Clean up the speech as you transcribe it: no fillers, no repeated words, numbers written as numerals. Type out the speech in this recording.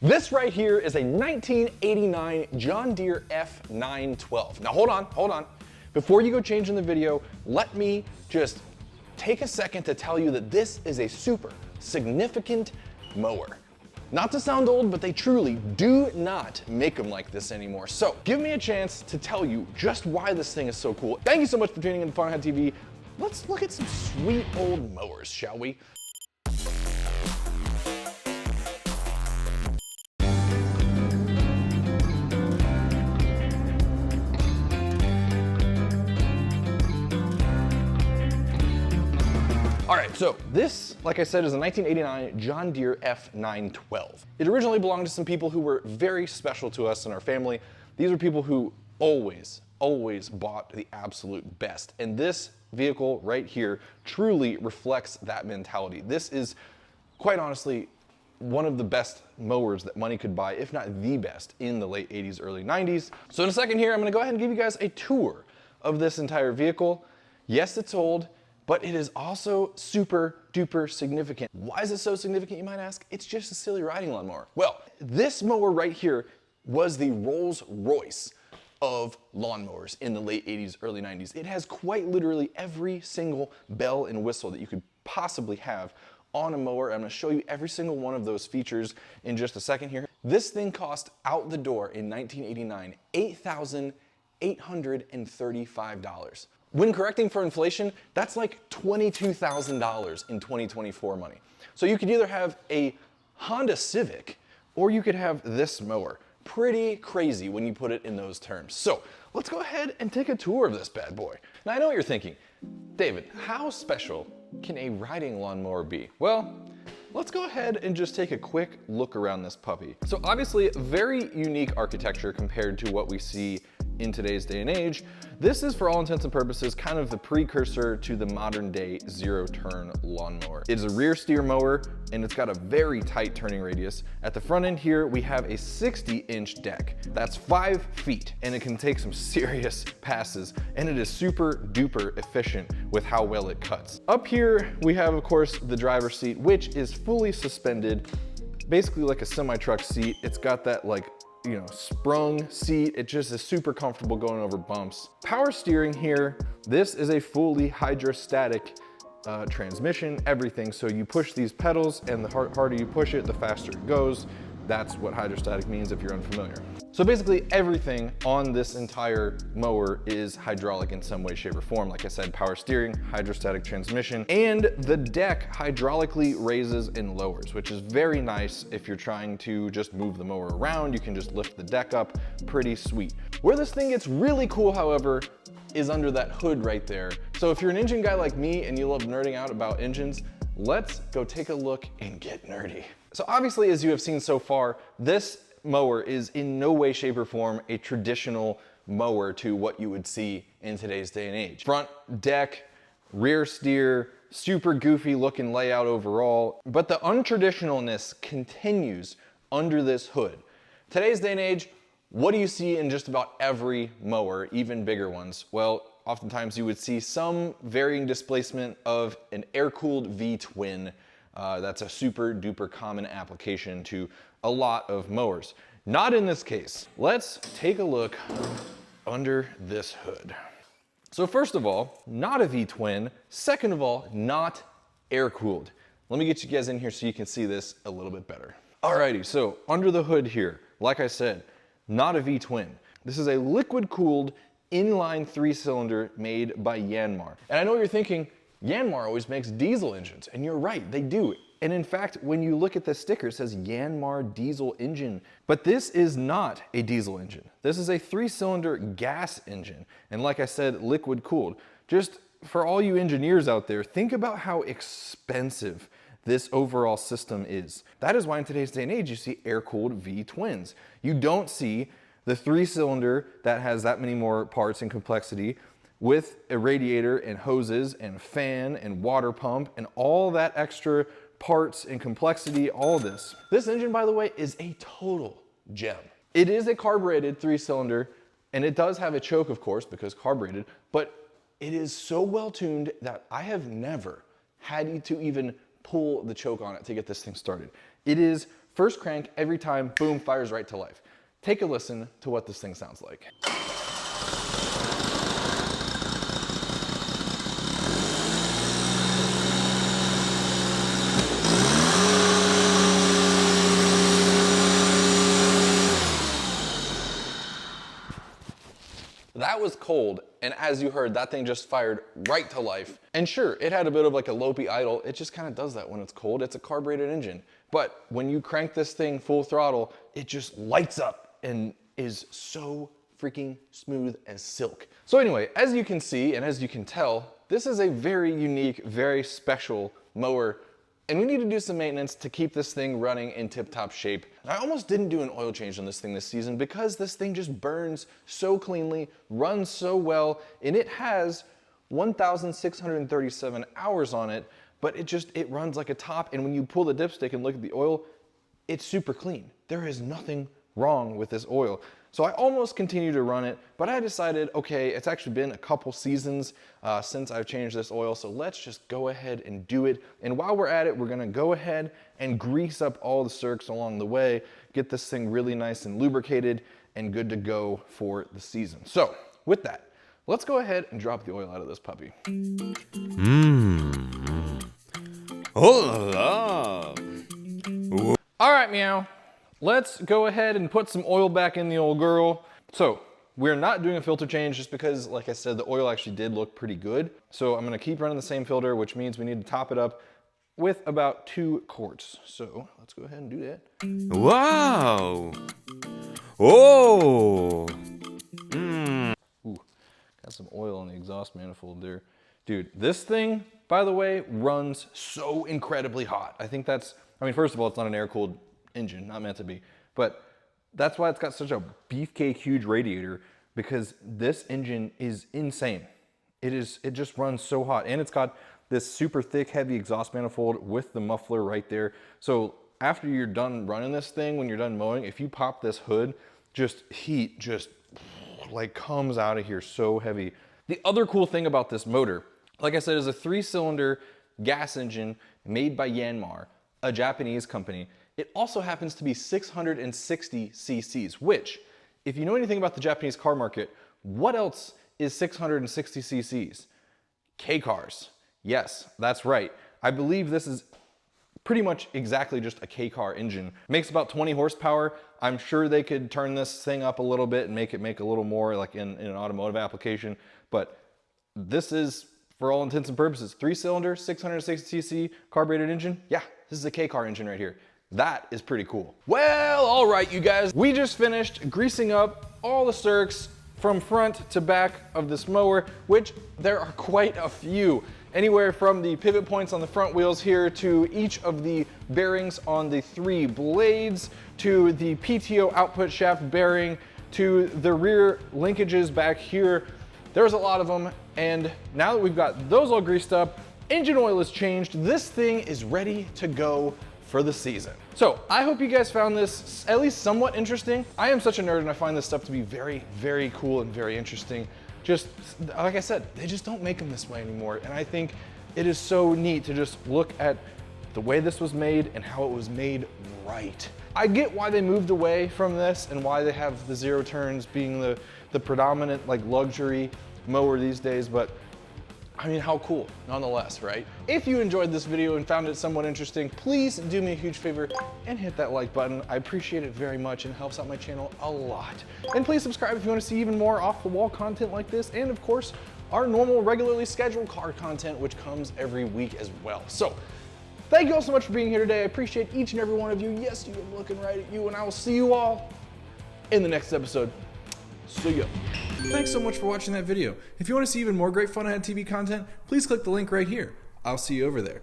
This right here is a 1989 John Deere F912. Now hold on. Before you go changing the video, let me just take a second to tell you that this is a super significant mower. Not to sound old, but they truly do not make them like this anymore. So give me a chance to tell you just why this thing is so cool. Thank you so much for tuning in to Farmhead TV. Let's look at some sweet old mowers, shall we? All right, so this, like I said, is a 1989 John Deere F912. It originally belonged to some people who were very special to us in our family. These are people who always bought the absolute best. And this vehicle right here truly reflects that mentality. This is, quite honestly, one of the best mowers that money could buy, if not the best, in the late 80s, early 90s. So in a second here, I'm gonna go ahead and give you guys a tour of this entire vehicle. Yes, it's old, but it is also super duper significant. Why is it so significant, you might ask? It's just a silly riding lawnmower. Well, this mower right here was the Rolls Royce of lawnmowers in the late 80s, early 90s. It has quite literally every single bell and whistle that you could possibly have on a mower. I'm gonna show you every single one of those features in just a second here. This thing cost out the door in 1989, $8,835. When correcting for inflation, that's like $22,000 in 2024 money. So you could either have a Honda Civic or you could have this mower. Pretty crazy when you put it in those terms. So let's go ahead and take a tour of this bad boy. Now I know what you're thinking, David, how special can a riding lawnmower be? Well, let's go ahead and just take a quick look around this puppy. So obviously, very unique architecture compared to what we see in today's day and age. This is, for all intents and purposes, kind of the precursor to the modern day zero-turn lawnmower. It's a rear steer mower, and it's got a very tight turning radius. At the front end here, we have a 60-inch deck. That's 5 feet, and it can take some serious passes, and it is super duper efficient with how well it cuts. Up here, we have, of course, the driver's seat, which is fully suspended, basically like a semi-truck seat. It's got that sprung seat. It just is super comfortable going over bumps. Power steering here, this is a fully hydrostatic transmission, everything. So you push these pedals and the harder you push it, the faster it goes. That's what hydrostatic means if you're unfamiliar. So basically everything on this entire mower is hydraulic in some way, shape, or form. Like I said, power steering, hydrostatic transmission, and the deck hydraulically raises and lowers, which is very nice if you're trying to just move the mower around. You can just lift the deck up, pretty sweet. Where this thing gets really cool, however, is under that hood right there. So if you're an engine guy like me and you love nerding out about engines, let's go take a look and get nerdy. So obviously, as you have seen so far, this mower is in no way, shape, or form a traditional mower to what you would see in today's day and age. Front deck, rear steer, super goofy looking layout overall, but the untraditionalness continues under this hood. Today's day and age, what do you see in just about every mower, even bigger ones? Well, oftentimes you would see some varying displacement of an air-cooled V-twin. That's a super duper common application to a lot of mowers. Not in this case. Let's take a look under this hood. So first of all, not a V-twin. Second of all, not air-cooled. Let me get you guys in here so you can see this a little bit better. Alrighty, so under the hood here, like I said, not a V-twin. This is a liquid-cooled inline 3-cylinder made by Yanmar. And I know what you're thinking, Yanmar always makes diesel engines, and you're right, they do. And in fact, when you look at the sticker, it says Yanmar diesel engine. But this is not a diesel engine. This is a 3-cylinder gas engine. And like I said, liquid cooled. Just for all you engineers out there, think about how expensive this overall system is. That is why in today's day and age, you see air-cooled V-twins. You don't see the 3-cylinder that has that many more parts and complexity with a radiator and hoses and fan and water pump and all that extra parts and complexity, all this. This engine, by the way, is a total gem. It is a carbureted 3-cylinder, and it does have a choke, of course, because carbureted, but it is so well tuned that I have never had to even pull the choke on it to get this thing started. It is First crank, every time, boom, fires right to life. Take a listen to what this thing sounds like. That was cold, and as you heard, that thing just fired right to life. And sure, it had a bit of like a lopey idle. It just kind of does that when it's cold. It's a carbureted engine. But when you crank this thing full throttle, it just lights up and is so freaking smooth as silk. So anyway, as you can see, and as you can tell, this is a very unique, very special mower. And we need to do some maintenance to keep this thing running in tip-top shape. I almost didn't do an oil change on this thing this season because this thing just burns so cleanly, runs so well, and it has 1,637 hours on it, but it runs like a top, and when you pull the dipstick and look at the oil, it's super clean. There is nothing wrong with this oil. So I almost continued to run it, but I decided, okay, it's actually been a couple seasons since I've changed this oil, so let's just go ahead and do it. And while we're at it, we're gonna go ahead and grease up all the circs along the way, get this thing really nice and lubricated and good to go for the season. So with that, let's go ahead and drop the oil out of this puppy. Oh la la. All right, meow. Let's go ahead and put some oil back in the old girl. So we're not doing a filter change just because, like I said, the oil actually did look pretty good. So I'm gonna keep running the same filter, which means we need to top it up with about 2 quarts. So let's go ahead and do that. Wow. Oh. Ooh, got some oil on the exhaust manifold there. Dude, this thing, by the way, runs so incredibly hot. I think that's, I mean, first of all, it's not an air-cooled engine, not meant to be, but that's why it's got such a beefcake huge radiator, because this engine is insane. It just runs so hot, and it's got this super thick heavy exhaust manifold with the muffler right there. So after you're done running this thing, when you're done mowing, if you pop this hood, heat just like comes out of here so heavy. The other cool thing about this motor, like I said, is a 3-cylinder gas engine made by Yanmar, a Japanese company. It also happens to be 660 cc's, which, if you know anything about the Japanese car market, what else is 660 cc's? K-cars. Yes, that's right. I believe this is pretty much exactly just a K-car engine. Makes about 20 horsepower. I'm sure they could turn this thing up a little bit and make it make a little more like in an automotive application, but this is, for all intents and purposes, 3-cylinder, 660 cc carbureted engine. Yeah, this is a K-car engine right here. That is pretty cool. Well, all right, you guys, we just finished greasing up all the circs from front to back of this mower, which there are quite a few. Anywhere from the pivot points on the front wheels here to each of the bearings on the 3 blades, to the PTO output shaft bearing, to the rear linkages back here. There's a lot of them, and now that we've got those all greased up, engine oil is changed, this thing is ready to go for the season. So I hope you guys found this at least somewhat interesting. I am such a nerd and I find this stuff to be very, very cool and very interesting. Just like I said, they just don't make them this way anymore. And I think it is so neat to just look at the way this was made and how it was made right. I get why they moved away from this and why they have the 0 turns being the predominant like luxury mower these days, but I mean, how cool, nonetheless, right? If you enjoyed this video and found it somewhat interesting, please do me a huge favor and hit that like button. I appreciate it very much and it helps out my channel a lot. And please subscribe if you want to see even more off-the-wall content like this, and of course, our normal, regularly scheduled car content, which comes every week as well. So, thank you all so much for being here today. I appreciate each and every one of you. Yes, you, I'm looking right at you, and I will see you all in the next episode. See ya. Thanks so much for watching that video. If you want to see even more great Fun Ahead TV content, please click the link right here. I'll see you over there.